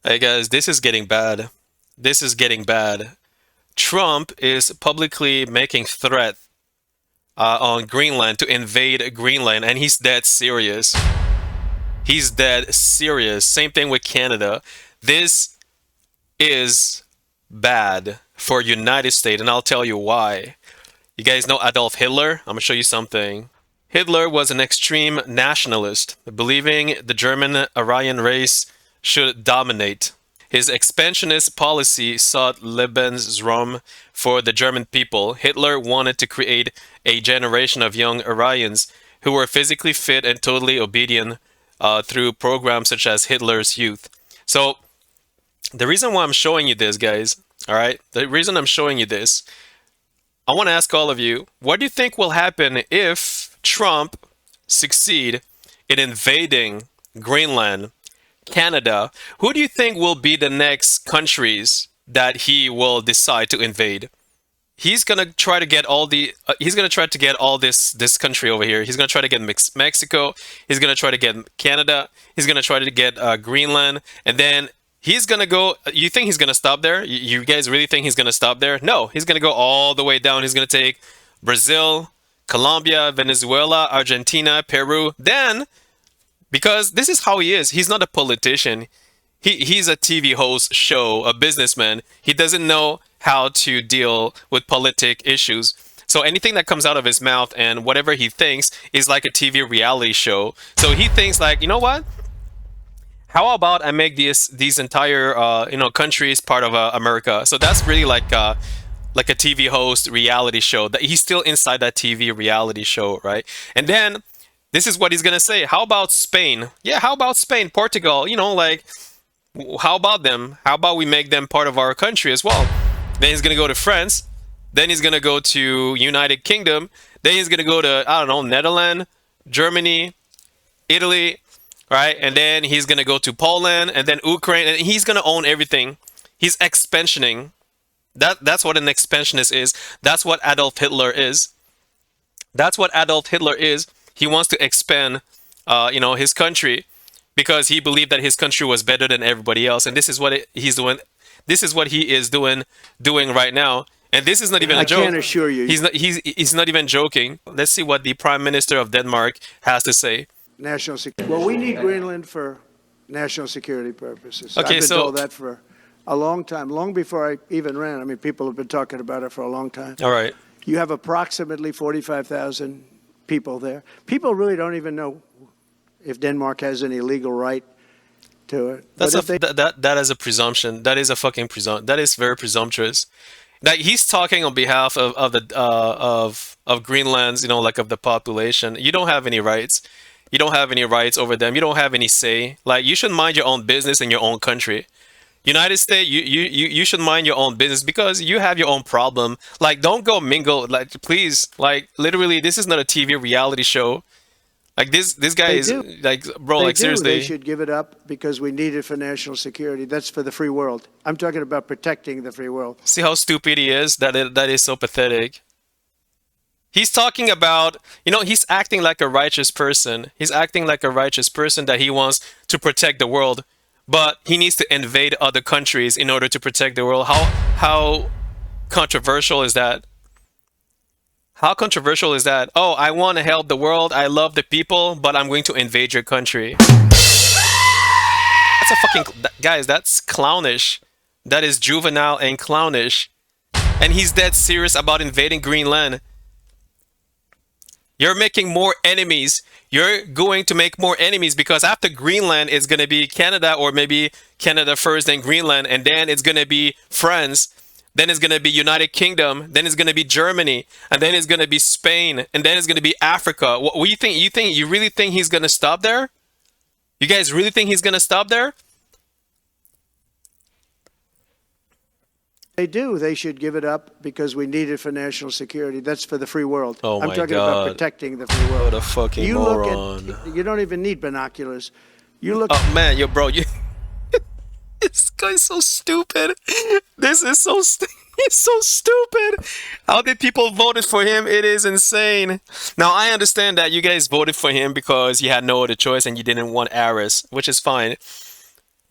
Hey guys, this is getting bad. This is getting bad. Trump is publicly making threat on Greenland to invade Greenland, and he's dead serious. He's dead serious. Same thing with Canada. This is bad for United States, and I'll tell you why. You guys know Adolf Hitler? I'm gonna show you something. Hitler was an extreme nationalist, believing the German Aryan race should dominate. His expansionist policy sought Lebensraum for the German people. Hitler wanted to create a generation of young Aryans who were physically fit and totally obedient through programs such as Hitler's Youth. So, the reason why I'm showing you this, guys, all right, the reason I'm showing you this, I want to ask all of you, what do you think will happen if Trump succeed in invading Greenland, Canada? Who do you think will be the next countries that he will decide to invade? He's gonna try to get all the. He's gonna try to get all this country over here. He's gonna try to get Mexico. He's gonna try to get Canada. He's gonna try to get Greenland, and then he's gonna go. You think he's gonna stop there? You guys really think he's gonna stop there? No, he's gonna go all the way down. He's gonna take Brazil, Colombia, Venezuela, Argentina, Peru. Then, because this is how he is, he's not a politician. He's a TV host, show, a businessman. He doesn't know how to deal with politic issues. So anything that comes out of his mouth and whatever he thinks is like a TV reality show. So he thinks like, you know what? How about I make these entire countries part of America? So that's really like a TV host reality show. That he's still inside that TV reality show, right? And then this is what he's gonna say. How about Spain? Yeah, how about Spain, Portugal? Like how about them? How about we make them part of our country as well? Then he's gonna go to France. Then he's gonna go to United Kingdom. Then he's gonna go to, I don't know, Netherlands, Germany, Italy, right? And then he's gonna go to Poland and then Ukraine, and he's gonna own everything. He's expansioning. That's what an expansionist is. That's what Adolf Hitler is. That's what Adolf Hitler is. He wants to expand, his country because he believed that his country was better than everybody else, and this is what he's doing. This is what he is doing right now. And this is not even a joke. I can assure you. He's not even joking. Let's see what the Prime Minister of Denmark has to say. National security. Well, we need Greenland for national security purposes. Okay, I've been so told that for a long time, long before I even ran. I mean, people have been talking about it for a long time. All right. You have approximately 45,000 people there. People really don't even know if Denmark has any legal right to it. That is a presumption. That is a fucking presumption. That is very presumptuous. Like he's talking on behalf of Greenland's, like of the population. You don't have any rights. You don't have any rights over them. You don't have any say. Like you should mind your own business in your own country. United States, you should mind your own business because you have your own problem. Like don't go mingle. Like please, like literally, this is not a TV reality show. Like this guy is like, bro, like seriously. They should give it up because we need it for national security. That's for the free world. I'm talking about protecting the free world. See how stupid he is? That is so pathetic. He's talking about, he's acting like a righteous person. He's acting like a righteous person that he wants to protect the world, but he needs to invade other countries in order to protect the world. How controversial is that? How controversial is that? Oh, I want to help the world. I love the people, but I'm going to invade your country. That's a fucking guys. That's clownish. That is juvenile and clownish. And he's dead serious about invading Greenland. You're making more enemies. You're going to make more enemies because after Greenland, it's going to be Canada, or maybe Canada first, then Greenland, and then it's going to be France. Then it's going to be United Kingdom. Then it's going to be Germany, and then it's going to be Spain, and then it's going to be Africa. What do you think? You really think he's going to stop there? You guys really think he's going to stop there? They do. They should give it up because we need it for national security. That's for the free world. Oh my I'm talking God. about protecting the free world. What a fucking moron. You don't even need binoculars. You look. Oh man, this guy's so stupid. This is so he's so stupid. How did people voted for him? It is insane. Now I understand that you guys voted for him because you had no other choice and you didn't want Aris, which is fine.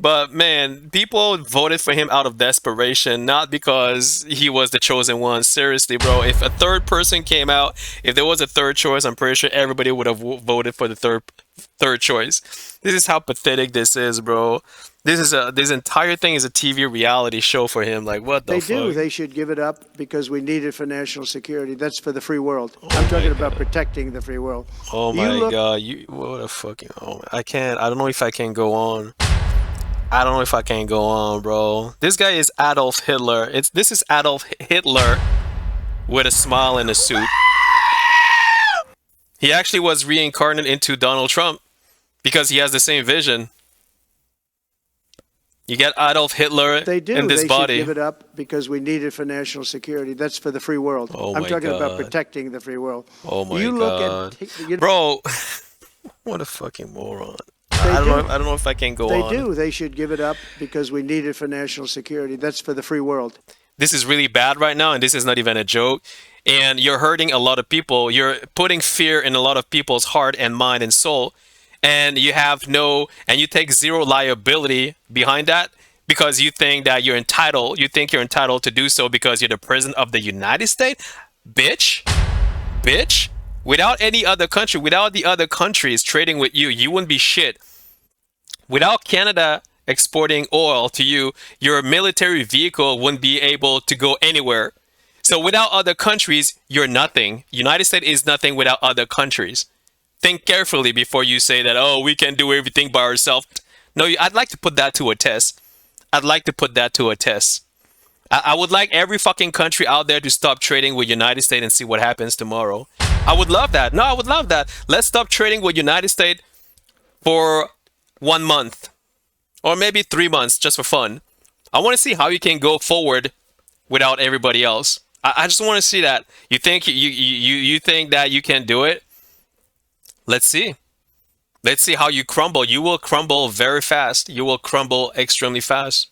But man, people voted for him out of desperation, not because he was the chosen one. Seriously, bro. If a third person came out, if there was a third choice, I'm pretty sure everybody would have voted for the third choice. This is how pathetic this is, bro. This entire thing is a TV reality show for him. Like what the They do. fuck? They should give it up because we need it for national security. That's for the free world. Oh I'm my talking about god. protecting the free world. Oh You my look, god. You what a fucking. Oh, I can't. I don't know if I can go on. I don't know if I can go on, bro. This guy is Adolf Hitler. This is Adolf Hitler with a smile and a suit. He actually was reincarnated into Donald Trump because he has the same vision. You get Adolf Hitler they in do. this They should body. give it up because we need it for national security. That's for the free world. Oh I'm my talking about god. protecting the free world. Oh my You look god. at, you know, Bro, what a fucking moron. they do. I don't know if I can go They on. do. They should give it up because we need it for national security. That's for the free world. This is really bad right now, and this is not even a joke. And you're hurting a lot of people. You're putting fear in a lot of people's heart and mind and soul. And you take zero liability behind that because you think that you're entitled. You think you're entitled to do so because you're the president of the United States? Bitch. Bitch. Without any other country, without the other countries trading with you, you wouldn't be shit. Without Canada exporting oil to you, your military vehicle wouldn't be able to go anywhere. So without other countries, you're nothing. United States is nothing without other countries. Think carefully before you say that, oh, we can do everything by ourselves. No, I'd like to put that to a test. I'd like to put that to a test. I would like every fucking country out there to stop trading with United States and see what happens tomorrow. I would love that. No, I would love that. Let's stop trading with United States for 1 month or maybe 3 months just for fun. I want to see how you can go forward without everybody else. I just want to see that. You think you think that you can do it? Let's see. Let's see how you crumble. You will crumble very fast. You will crumble extremely fast.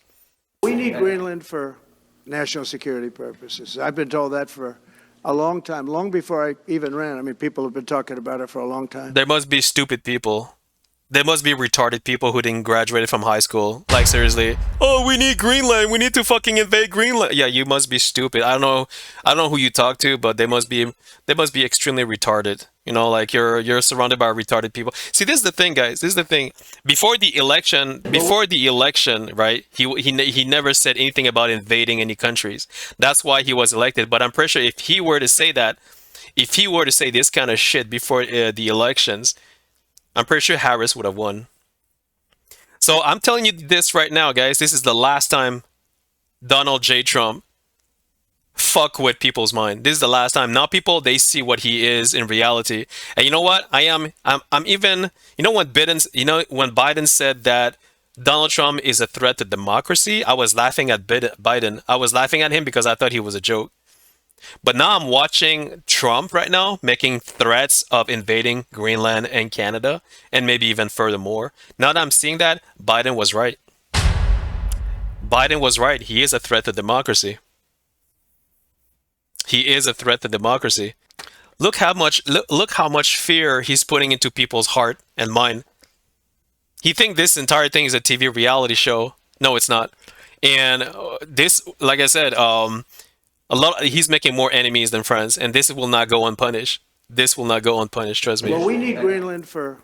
We need Greenland for national security purposes. I've been told that for a long time, long before I even ran. I mean, people have been talking about it for a long time. There must be stupid people. There must be retarded people who didn't graduate from high school. Like seriously. Oh, we need Greenland. We need to fucking invade Greenland. Yeah, you must be stupid. I don't know who you talk to, but they must be extremely retarded. You know, like you're surrounded by retarded people. See, this is the thing, guys. This is the thing. Before the election, right? He never said anything about invading any countries. That's why he was elected. But I'm pretty sure if he were to say that, if he were to say this kind of shit before the elections, I'm pretty sure Harris would have won. So I'm telling you this right now, guys. This is the last time Donald J. Trump fuck with people's mind. This is the last time. Now people, they see what he is in reality. And you know what? I'm even, when Biden said that Donald Trump is a threat to democracy, I was laughing at Biden. I was laughing at him because I thought he was a joke. But now I'm watching Trump right now making threats of invading Greenland and Canada and maybe even furthermore. Now that I'm seeing that, Biden was right. Biden was right. He is a threat to democracy. He is a threat to democracy. Look how much fear he's putting into people's heart and mind. He thinks this entire thing is a TV reality show. No, it's not. And this, like I said, he's making more enemies than friends, and this will not go unpunished. This will not go unpunished, trust me. Well, we need Greenland for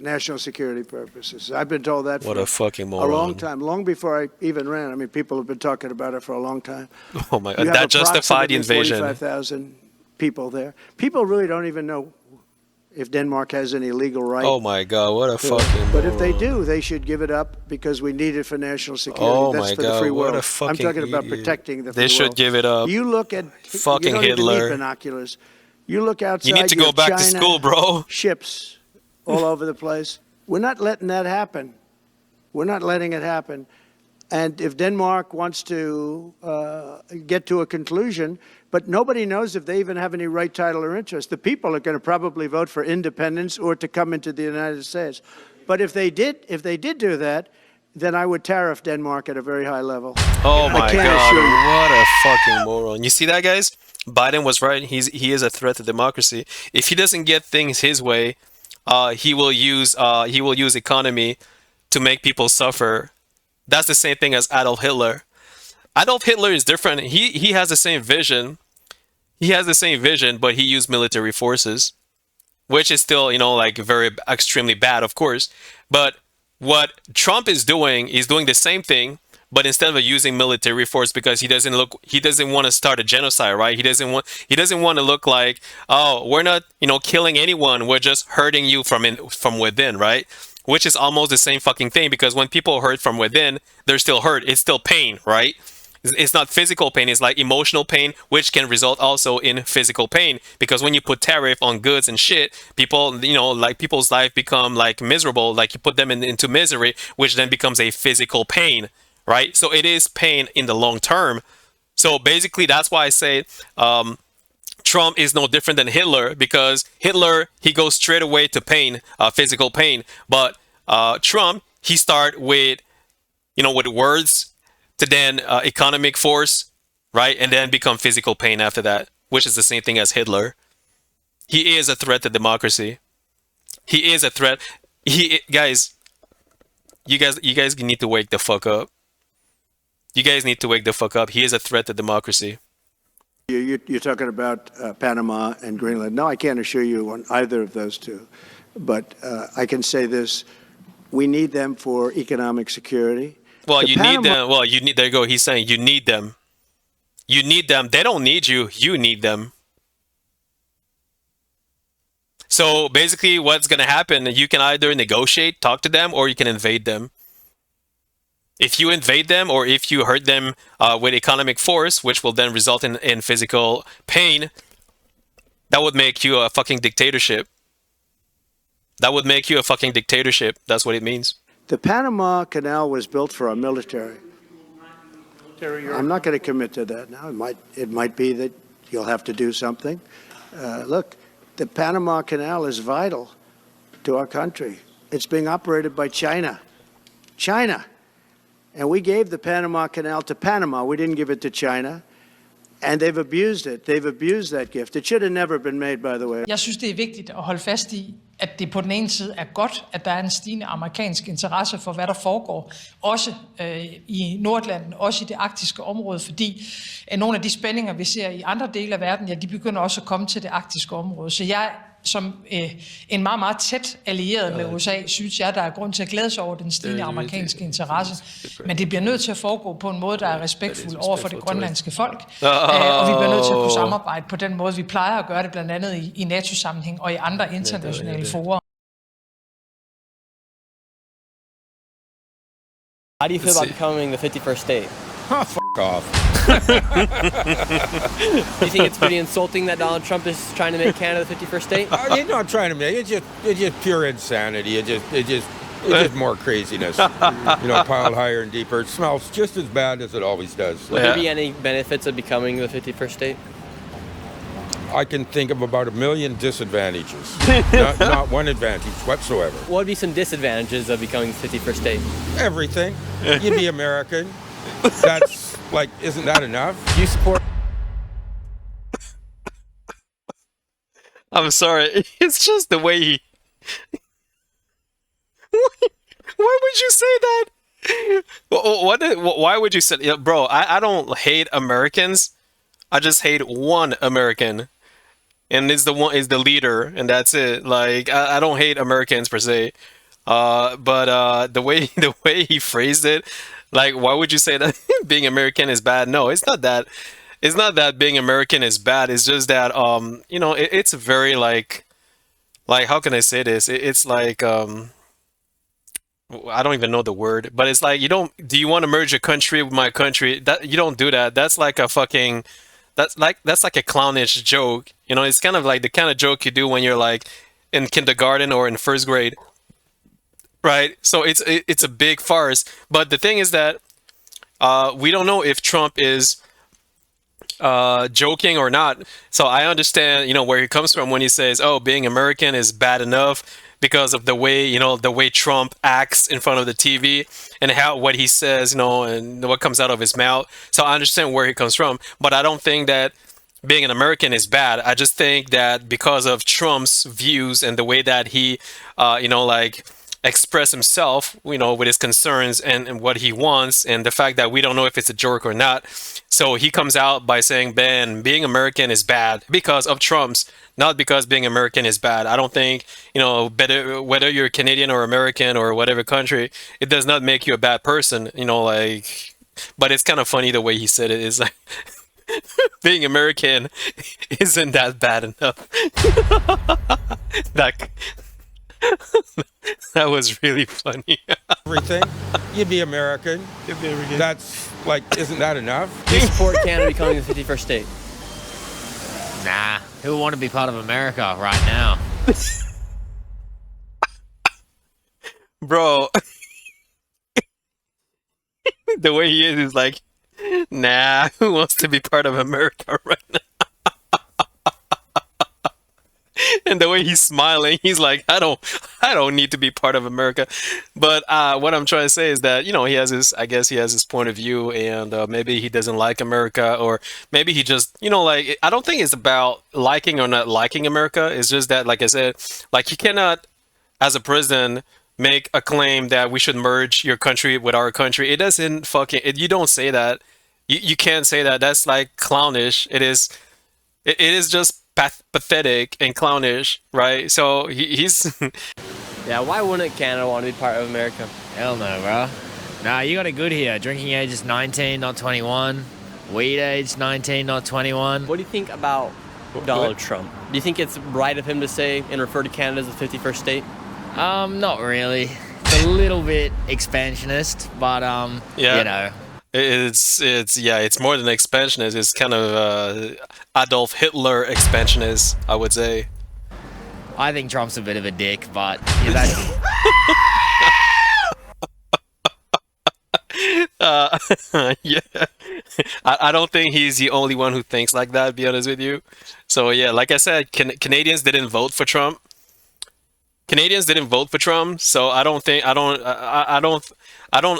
national security purposes. I've been told that What for a fucking a moron. long time, long before I even ran. I mean, people have been talking about it for a long time. Oh my You god, have that justified the approximately invasion. 45,000 people there. People really don't even know if Denmark has any legal right. Oh my god, what a fucking But if they moron. do, they should give it up because we need it for national security. Oh That's my for the god, free what world. a fucking I'm talking about idiot. protecting the free They should world. give it up. You look at Fucking you don't even Hitler. need binoculars. You look outside. You need to go have back to China school, bro. Ships all over the place. We're not letting that happen. We're not letting it happen. And if Denmark wants to get to a conclusion, but nobody knows if they even have any right, title, or interest. The people are going to probably vote for independence or to come into the United States. But if they did do that, then I would tariff Denmark at a very high level. Oh I my can't god, assure you. what a fucking moron. You see that, guys? Biden was right. He is a threat to democracy. If he doesn't get things his way, he will use economy to make people suffer That's the same thing as Adolf Hitler. Adolf Hitler is different. He has the same vision. He has the same vision, but he used military forces, which is still, like very extremely bad, of course. But what Trump is doing the same thing, but instead of using military force, because he doesn't want to start a genocide, right? He doesn't want to look like, oh, we're not, killing anyone. We're just hurting you from within, right? Which is almost the same fucking thing, because when people hurt from within, they're still hurt. It's still pain, right? It's not physical pain, it's like emotional pain, which can result also in physical pain. Because when you put tariff on goods and shit, people, like people's life become like miserable, like you put them into misery, which then becomes a physical pain, right? So it is pain in the long term. So basically, that's why I say Trump is no different than Hitler, because Hitler, he goes straight away to pain, physical pain. But Trump, he start with, with words, to then economic force, right? And then become physical pain after that, which is the same thing as Hitler. He is a threat to democracy. He is a threat. Guys, you guys need to wake the fuck up. You guys need to wake the fuck up. He is a threat to democracy. You're talking about Panama and Greenland. No, I can't assure you on either of those two. But I can say this. We need them for economic security. Well, you need them. Well, you need. There you go. He's saying you need them. You need them. They don't need you. You need them. So basically, what's gonna happen? You can either negotiate, talk to them, or you can invade them. If you invade them, or if you hurt them with economic force, which will then result in physical pain, that would make you a fucking dictatorship. That would make you a fucking dictatorship. That's what it means. The Panama Canal was built for our military. I'm not going to commit to that now. It might be that you'll have to do something. Look, the Panama Canal is vital to our country. It's being operated by China. China. And we gave the Panama Canal to Panama. We didn't give it to China. And they've abused it. They've abused that gift. It should have never been made, by the way. Jeg synes, det er vigtigt at holde fast i, at det på den ene side er godt, at der er en stigende amerikansk interesse for, hvad der foregår, også i Nordatlanten, også i det arktiske område, fordi nogle af de spændinger, vi ser i andre dele af verden, ja, de begynder også at komme til det arktiske område. Så jeg som en meget, meget tæt allieret med USA, synes jeg, der er grund til at glæde sig over den stigende amerikanske interesse. Men det bliver nødt til at foregå på en måde, der er respektfuld over for det grønlandske folk. Og vi bliver nødt til at kunne samarbejde på den måde, vi plejer at gøre det, blandt andet i NATO-sammenhæng og i andre internationale fora. How do you feel about becoming the 51st state? Oh, f*** off. Do you think it's pretty insulting that Donald Trump is trying to make Canada the 51st state? He's not trying to make it. It's just pure insanity. It's just more craziness. Piled higher and deeper. It smells just as bad as it always does. Would there be any benefits of becoming the 51st state? I can think of about 1 million disadvantages. not one advantage whatsoever. What would be some disadvantages of becoming the 51st state? Everything. You'd be American. That's like, isn't that enough? Do you support? I'm sorry. It's just the way he. Why would you say that? Why would you say, bro? I don't hate Americans. I just hate one American, and is the leader, and that's it. Like I don't hate Americans per se, but the way he phrased it, like why would you say that being American is bad? No, it's not that. It's not that being American is bad. It's just that it's very like how can I say this? It's like I don't even know the word, but it's like do you want to merge your country with my country? That you don't do that. That's like a fucking that's like a clownish joke. It's kind of like the kind of joke you do when you're like in kindergarten or in first grade. Right? So it's a big farce. But the thing is that we don't know if Trump is joking or not. So I understand, where he comes from when he says, "Oh, being American is bad enough," because of the way Trump acts in front of the TV and what he says, and what comes out of his mouth. So I understand where he comes from, but I don't think that being an American is bad. I just think that because of Trump's views and the way that he, express himself, with his concerns and what he wants, and the fact that we don't know if it's a joke or not. So he comes out by saying, "Ben, being American is bad because of Trump's, not because being American is bad." I don't think, better whether you're Canadian or American or whatever country, it does not make you a bad person, like. But it's kind of funny the way he said it. Is like being American isn't that bad enough. that that was really funny. Everything. You'd be American. That's like, isn't that enough? Do you support Canada becoming the 51st state? Nah, who would want to be part of America right now? Bro, the way he is like, nah, who wants to be part of America right now? And the way he's smiling, he's like, I don't need to be part of America. But what I'm trying to say is that, I guess he has his point of view, and maybe he doesn't like America, or maybe he just, like, I don't think it's about liking or not liking America. It's just that, like I said, like, you cannot, as a president, make a claim that we should merge your country with our country. It doesn't you don't say that. You can't say that. That's like clownish. It is just pathetic and clownish, right? So he's Yeah, why wouldn't Canada want to be part of America? Hell no, bro. Nah, you got it good here. Drinking age is 19, not 21. Weed age 19, not 21. What do you think about Donald Trump? Do you think it's right of him to say and refer to Canada as the 51st state? Not really. It's a little bit expansionist, but yeah. It's more than expansionist. It's kind of Adolf Hitler expansionist, I would say. I think Trump's a bit of a dick, but yeah, that's yeah, I don't think he's the only one who thinks like that, to be honest with you. So yeah, like I said, Canadians didn't vote for Trump. Canadians didn't vote for Trump, so I don't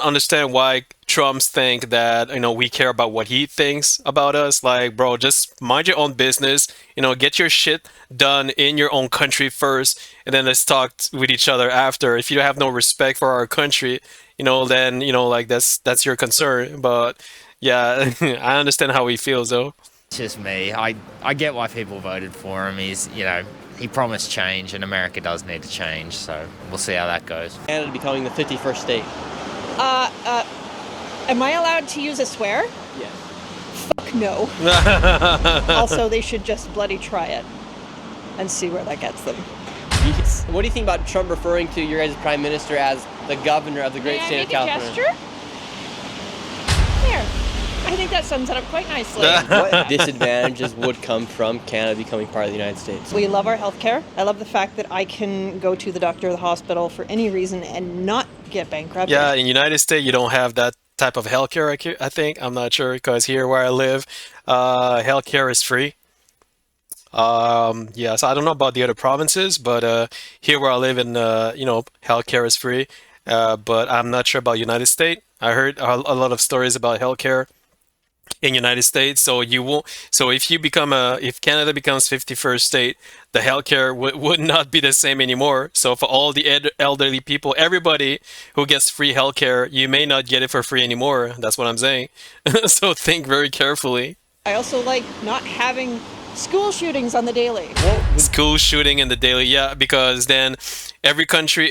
understand why Trumps think that we care about what he thinks about us. Like, bro, just mind your own business. Get your shit done in your own country first, and then let's talk with each other after. If you have no respect for our country, then like that's your concern. But yeah, I understand how he feels though. just me. I get why people voted for him. He promised change, and America does need to change, so we'll see how that goes. Canada becoming the 51st state. Am I allowed to use a swear? Yes. Fuck no. Also, they should just bloody try it and see where that gets them. What do you think about Trump referring to your guys' prime minister as the governor of the great state of California? May I make a gesture? There. I think that sums it up quite nicely. What disadvantages would come from Canada becoming part of the United States? We love our healthcare. I love the fact that I can go to the doctor or the hospital for any reason and not get bankrupt. Yeah, in the United States, you don't have that type of healthcare, I think. I'm not sure, because here where I live, healthcare is free. Yeah, so I don't know about the other provinces, but here where I live in, healthcare is free. But I'm not sure about United States. I heard a lot of stories about healthcare in United States. So you won't. So if Canada becomes 51st state, the healthcare would not be the same anymore. So for all the elderly people, everybody who gets free healthcare, you may not get it for free anymore. That's what I'm saying. So think very carefully. I also like not having school shootings on the daily. School shooting in the daily, yeah, because then every country,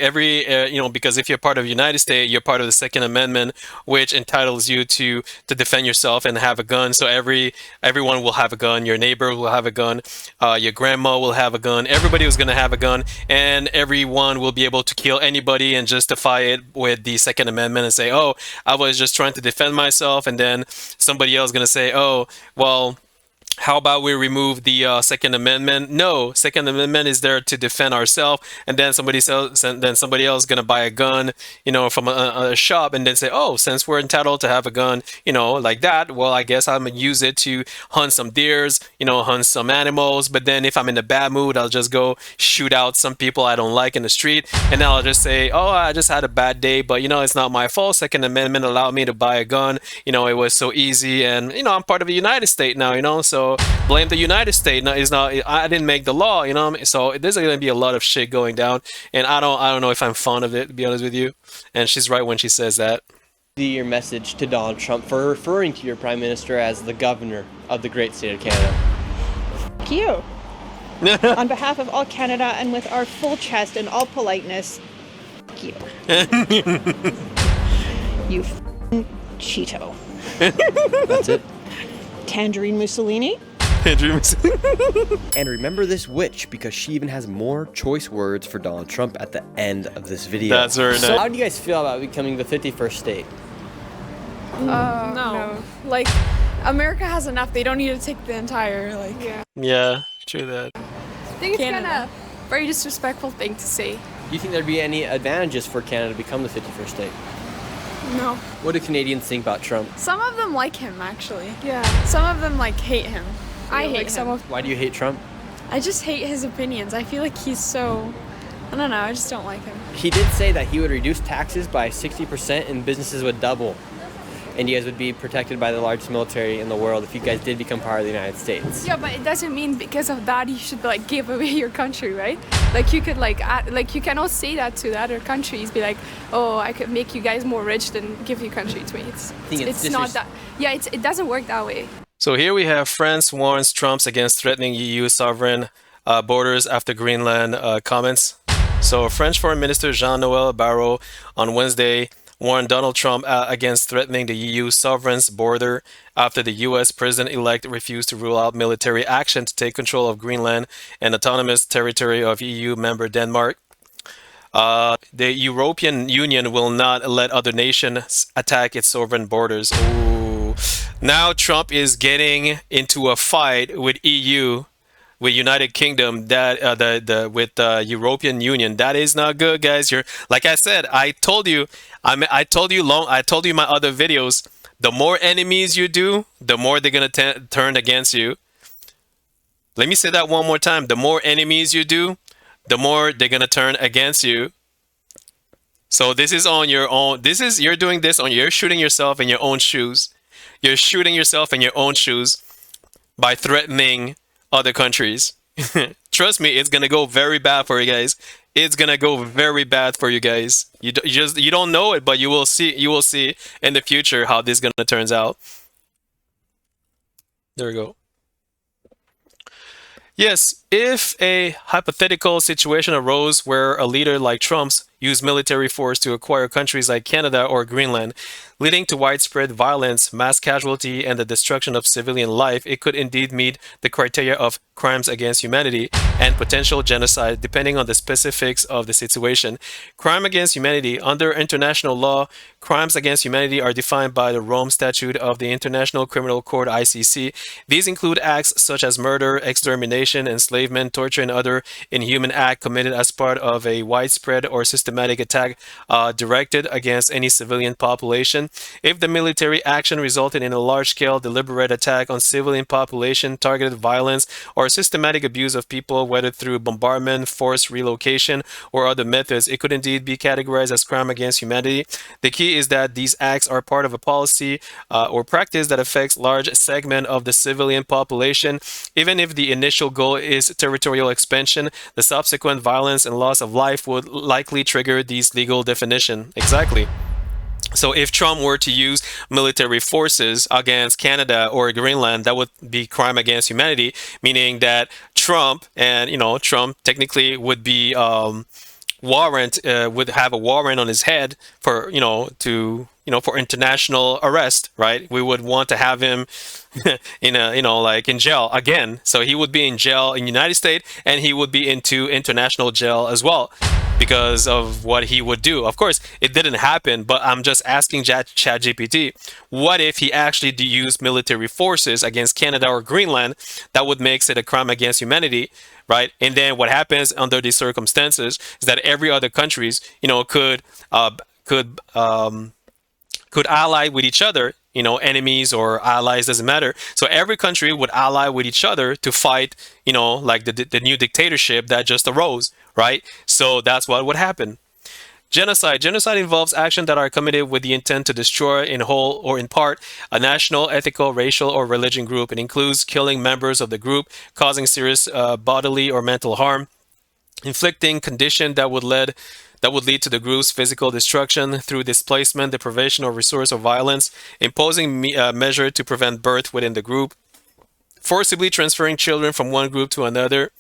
because if you're part of the United States, you're part of the Second Amendment, which entitles you to defend yourself and have a gun. So everyone will have a gun. Your neighbor will have a gun. Your grandma will have a gun. Everybody was going to have a gun, and everyone will be able to kill anybody and justify it with the Second Amendment and say, "Oh, I was just trying to defend myself," and then somebody else is going to say, "Oh, well, how about we remove the Second Amendment?" No, Second Amendment is there to defend ourselves, and then somebody else gonna buy a gun, from a shop, and then say, "Oh, since we're entitled to have a gun, like that, well, I guess I'm gonna use it to hunt some deers, hunt some animals." But then if I'm in a bad mood, I'll just go shoot out some people I don't like in the street, and then I'll just say, "Oh, I just had a bad day, but it's not my fault. Second Amendment allowed me to buy a gun. It was so easy, and I'm part of the United States now, so." So blame the United States. No, it's not. I didn't make the law. You know what I mean? So there's going to be a lot of shit going down, and I don't know if I'm fond of it, to be honest with you. And she's right when she says that. Your message to Donald Trump for referring to your prime minister as the governor of the great state of Canada. Thank you. On behalf of all Canada and with our full chest and all politeness, thank you. You f***ing Cheeto. That's it. Tangerine Mussolini. And remember this witch, because she even has more choice words for Donald Trump at the end of this video. That's very nice. So how do you guys feel about becoming the 51st state? No. Like, America has enough. They don't need to take the entire, like... Yeah, true that. I think it's kind of very disrespectful thing to say. Do you think there'd be any advantages for Canada to become the 51st state? No. What do Canadians think about Trump? Some of them like him, actually. Yeah. Some of them, like, hate him. I hate him. Why do you hate Trump? I just hate his opinions. I feel like he's so... I don't know. I just don't like him. He did say that he would reduce taxes by 60% and businesses would double. And you guys would be protected by the largest military in the world if you guys did become part of the United States. Yeah, but it doesn't mean because of that you should, like, give away your country, right? Like, you could, like, you cannot say that to the other countries. Be like, oh, I could make you guys more rich than give your country to me. It's not that. Yeah, it doesn't work that way. So here we have France warns Trump against threatening EU sovereign borders after Greenland comments. So French Foreign Minister Jean-Noël Barrot on Wednesday warned Donald Trump against threatening the EU sovereign's border after the US president-elect refused to rule out military action to take control of Greenland, an autonomous territory of EU member Denmark. The European Union will not let other nations attack its sovereign borders. Ooh. Now Trump is getting into a fight with EU, with United Kingdom, that with the European Union. That is not good, guys. You're, like I said, I told you my other videos. The more enemies you do, the more they're gonna turn against you. Let me say that one more time. The more enemies you do, the more they're gonna turn against you. So this is on your own. You're doing this on. You're shooting yourself in your own shoes. You're shooting yourself in your own shoes by threatening other countries. Trust me, it's gonna go very bad for you guys. It's gonna go very bad for you guys. You don't know it, but you will see. You will see in the future how this gonna turns out. There we go. Yes, if a hypothetical situation arose where a leader like Trump's used military force to acquire countries like Canada or Greenland, leading to widespread violence, mass casualty, and the destruction of civilian life, it could indeed meet the criteria of crimes against humanity and potential genocide, depending on the specifics of the situation. Crime against humanity. Under international law, crimes against humanity are defined by the Rome Statute of the International Criminal Court, ICC. These include acts such as murder, extermination, enslavement, torture, and other inhuman act committed as part of a widespread or systematic attack directed against any civilian population. If the military action resulted in a large-scale deliberate attack on civilian population, targeted violence, or systematic abuse of people, whether through bombardment, forced relocation, or other methods, it could indeed be categorized as crime against humanity. The key is that these acts are part of a policy or practice that affects large segment of the civilian population. Even if the initial goal is territorial expansion, the subsequent violence and loss of life would likely trigger these legal definition. Exactly. So if Trump were to use military forces against Canada or Greenland, that would be crime against humanity, meaning that Trump technically would be would have a warrant on his head for for international arrest, right? We would want to have him in jail again. So he would be in jail in the United States, and he would be into international jail as well because of what he would do. Of course, it didn't happen, but I'm just asking ChatGPT, what if he actually used military forces against Canada or Greenland? That would make it a crime against humanity, right? And then what happens under these circumstances is that every other countries, could ally with each other, enemies or allies, doesn't matter. So every country would ally with each other to fight, like the new dictatorship that just arose, right? So that's what would happen. Genocide. Genocide involves actions that are committed with the intent to destroy, in whole or in part, a national, ethical, racial, or religion group. It includes killing members of the group, causing serious bodily or mental harm, inflicting condition that would lead to the group's physical destruction through displacement, deprivation, or resource or violence, imposing measure to prevent birth within the group, forcibly transferring children from one group to another.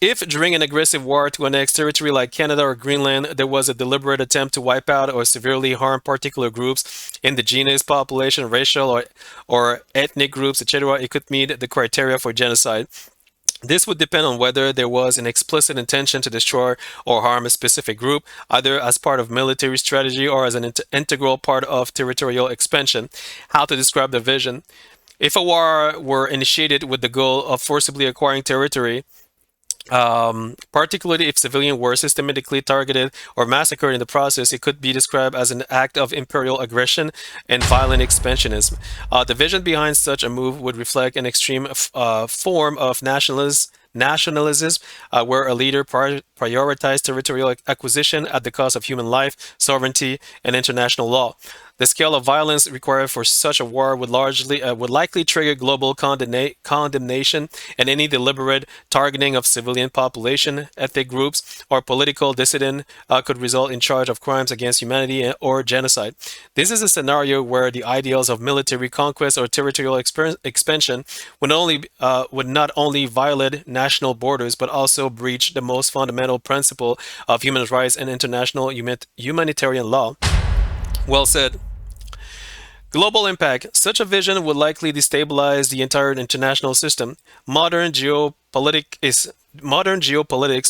If during an aggressive war to annex territory like Canada or Greenland, there was a deliberate attempt to wipe out or severely harm particular groups, indigenous population, racial or ethnic groups, etc., it could meet the criteria for genocide. This would depend on whether there was an explicit intention to destroy or harm a specific group, either as part of military strategy or as an integral part of territorial expansion. How to describe the vision. If a war were initiated with the goal of forcibly acquiring territory, particularly if civilians were systematically targeted or massacred in the process, it could be described as an act of imperial aggression and violent expansionism. The vision behind such a move would reflect an extreme form of nationalism, where a leader prioritized territorial acquisition at the cost of human life, sovereignty, and international law. The scale of violence required for such a war would likely trigger global condemnation, and any deliberate targeting of civilian population, ethnic groups, or political dissident could result in charge of crimes against humanity or genocide. This is a scenario where the ideals of military conquest or territorial expansion would not only violate national borders but also breach the most fundamental principle of human rights and international humanitarian law. Well said. Global impact. Such a vision would likely destabilize the entire international system. Modern geopolitics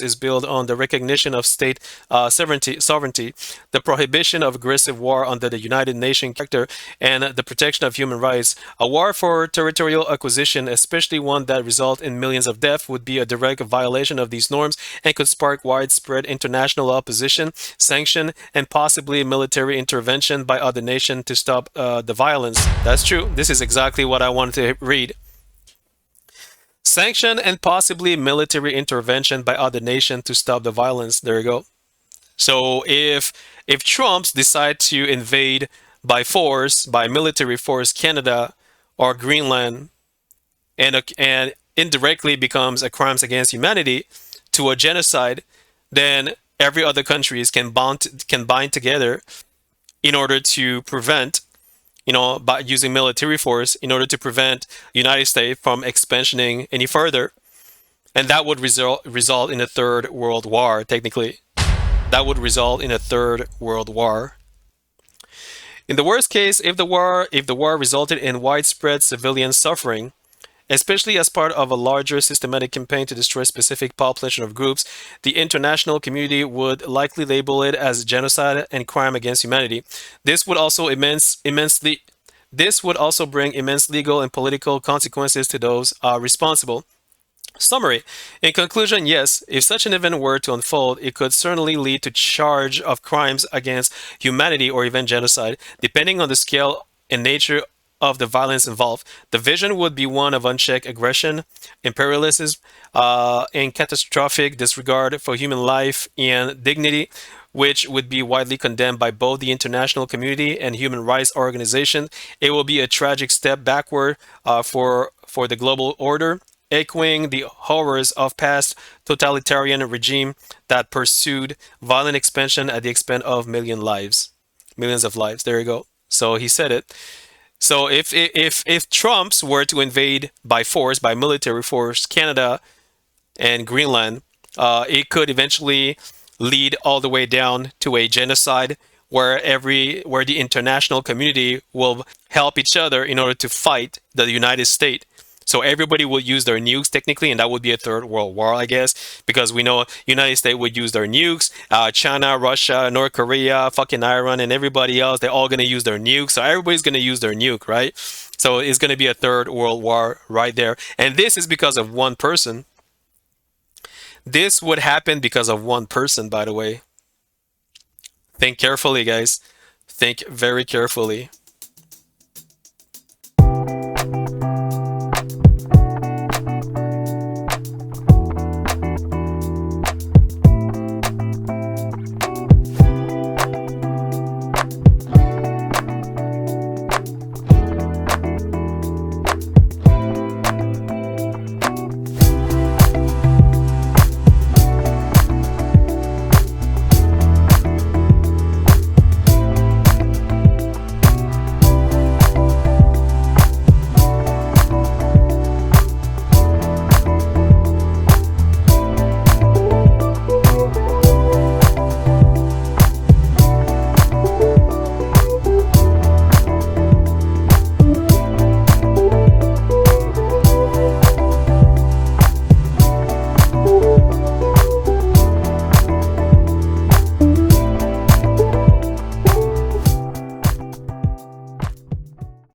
is built on the recognition of state sovereignty, the prohibition of aggressive war under the United Nations Charter, and the protection of human rights. A war for territorial acquisition, especially one that results in millions of deaths, would be a direct violation of these norms and could spark widespread international opposition, sanction, and possibly military intervention by other nations to stop the violence. That's true. This is exactly what I wanted to read. Sanction and possibly military intervention by other nations to stop the violence. There you go. So if Trumps decide to invade by force, by military force, Canada or Greenland, and indirectly becomes a crimes against humanity to a genocide, then every other countries can bind together in order to prevent, by using military force in order to prevent United States from expansioning any further. And that would result in a third world war, technically. That would result in a third world war. In the worst case, if the war resulted in widespread civilian suffering, especially as part of a larger systematic campaign to destroy specific population of groups, the international community would likely label it as genocide and crime against humanity. This would also bring immense legal and political consequences to those responsible. Summary. In conclusion, yes, if such an event were to unfold, it could certainly lead to charge of crimes against humanity or even genocide, depending on the scale and nature of the violence involved. The vision would be one of unchecked aggression, imperialism, and catastrophic disregard for human life and dignity, which would be widely condemned by both the international community and human rights organizations. It will be a tragic step backward for the global order, echoing the horrors of past totalitarian regime that pursued violent expansion at the expense of millions of lives. There you go. So he said it. So if Trumps were to invade by force, by military force, Canada and Greenland, it could eventually lead all the way down to a genocide where the international community will help each other in order to fight the United States. So everybody will use their nukes technically, and that would be a third world war, I guess, because we know United States would use their nukes. China, Russia, North Korea, fucking Iran, and everybody else, they're all going to use their nukes. So everybody's going to use their nuke, right? So it's going to be a third world war right there. And this is because of one person. This would happen because of one person, by the way. Think carefully, guys. Think very carefully.